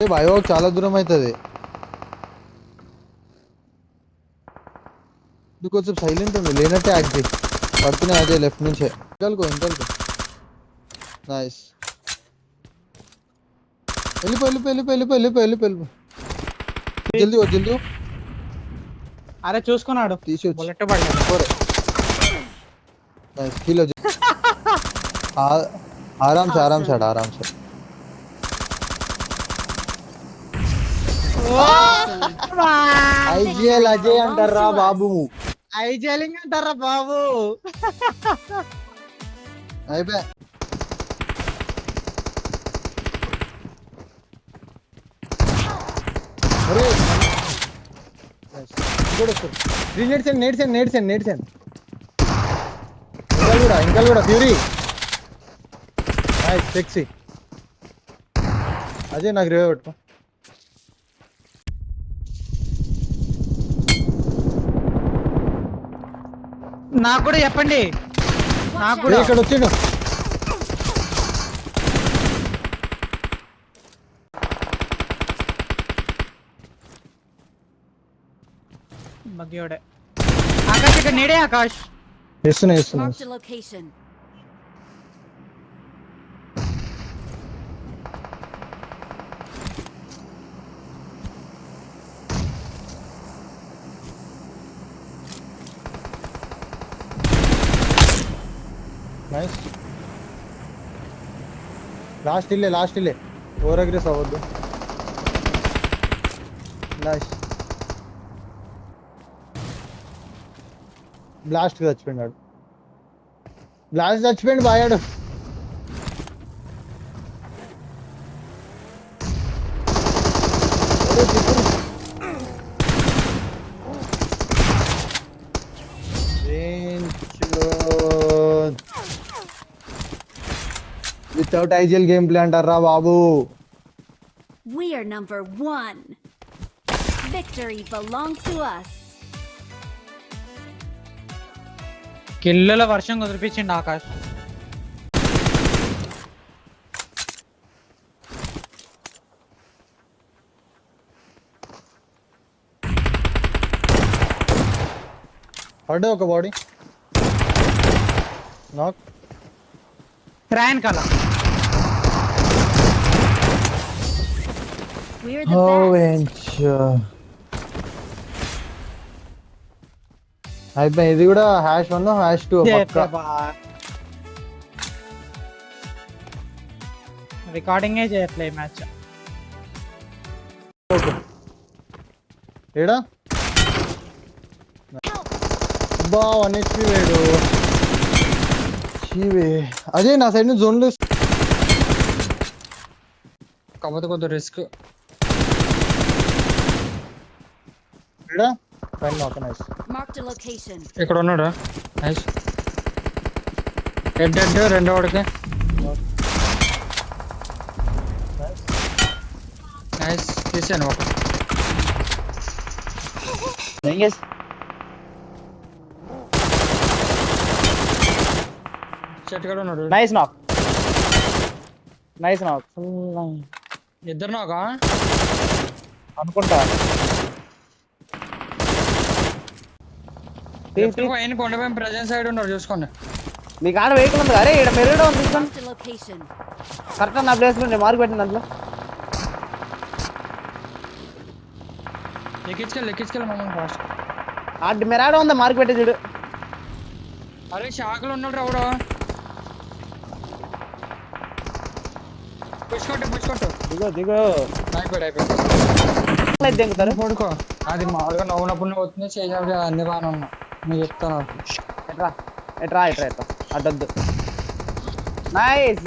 Bye చాలా దూరం అవుతుంది. నువ్వు కొంచెం సైలెంట్ ఉండు, లేనట్టే యాక్ట్ చేయి. పడుతున్నాయి అదే లెఫ్ట్ నుంచే. ఇంకల్కో నైస్. వెళ్ళిపో. జల్దీ జల్దీ అరే చూసుకున్నాడు తీసి బుల్లెట్ పడలేదు. Nice kill. ఆరామ్ से ఐజిఎల్ అజయ్ అంటారా బాబు? ఐజలింగ్ అంటారా బాబు? అయిపోయా. నేడ్సెన్ ఇంకా కూడా ఫ్యూరీ. Nice sexy. అజయ్ నాకు రివైవ్ పెట్టుకో. నాకు కూడా చెప్పండి. నాకు కూడా ఇక్కడ వచ్చిండు. మగ్గియోడే. ఆకాష్ ఇక్కడ నేడే. ఆకాష్ ఇస్తున్నా. Marked a location. Nice. Last ఇల్లే ఓవర్ అగ్రెస్ అవ్వద్దు. నైస్. బ్లాస్ట్ చచ్చిపోయినాడు. బాయాడు. వితౌట్ ఐజిఎల్ గేమ్ ప్లే అంటారా బాబు? We are number 1. Victory belongs to us. కిల్లుల వర్షం కుదిరిపించిండు ఆకాష్. పడ్డా ఒక బాడీ నాక్. ట్రైన్ కల. We're the best. అయిపోయి. ఇది కూడా #1 #2 రికార్డింగే చేయట్లే ఈ మ్యాచ్. ఏడా బా 1 HP వేడు. అదే నా సైడ్ నుంచి జోన్లో కాకపోతే కొద్ది రిస్క్. ఏడా పైన ఒక నైస్. Marked a location. ఇక్కడ ఉన్నాడా? నైస్. హెడ్ రెండో వాడికి. నైస్ తీసాను ఒక. చెట్టు కూడా ఉన్నాడు. నైస్ నాక్. ఇద్దరు నాకా అనుకుంటా. పైన కొండపై ప్రజెంట్ సైడ్ ఉన్నారు చూసుకోండి. మీ కాడ వెహికల్ ఉంది. అరే ఇక్కడ మెరుగడ ఉంది. Marked a location. కరెక్ట్ నా ప్లేస్ లో మార్క్ పెట్టిన దాంట్లో. ఎక్కించుకెళ్ళి మమ్మల్ని ఫాస్ట్. ఆ మెరాడ ఉందా మార్క్ పెట్టి చూడు. అరే షాకులు ఉన్నాడు రావుడు. పుచ్చుకోట్టు. దిగో అయిపోయాడు. దింగుతారు. పడుకో. అది మామూలుగా నవ్వునప్పుడు అవుతుంది. చేయాలి అన్ని బాగానే ఉన్నా. నేను చెప్తాను. ఎట్రా అడ్డొద్దు. నైస్.